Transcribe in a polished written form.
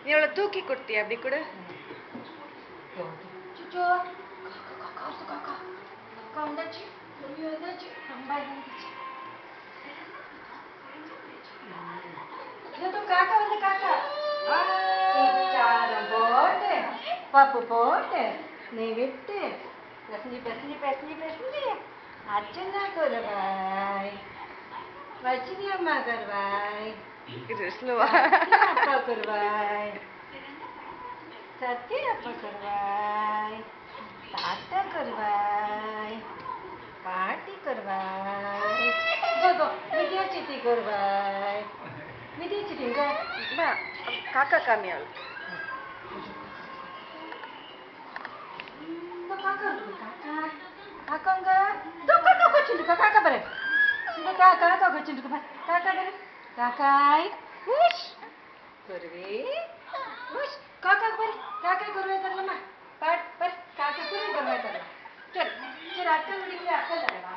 நீ அவளை தூக்கி கொடுத்தியா அப்படி கூட Cucu, kakak வந்தாச்சு வந்தாச்சு அம்மா இருந்துச்சு itu kakak வந்து kakak cara போட்டு பப்பு போட்டு நீ விட்டு பேசஞ்சு அர்ச்சனா करवाई वचनी अम्मा करवाई அப்பா करवाई सत्य அப்பா करवाई ताता करवाई पार्टी करवाई गो विद्या चिट्ठी करवाई विद्या चिट्ठी बा काका kami அவளுக்கு kakak enggak tuh kakak kucing kakak bere kakak kucing kakak bere kakak wush kurvi wush kakak bere kakak kurvi terlama पर काका को नहीं करवाया चल चल अक्कल उड़ी अक्कल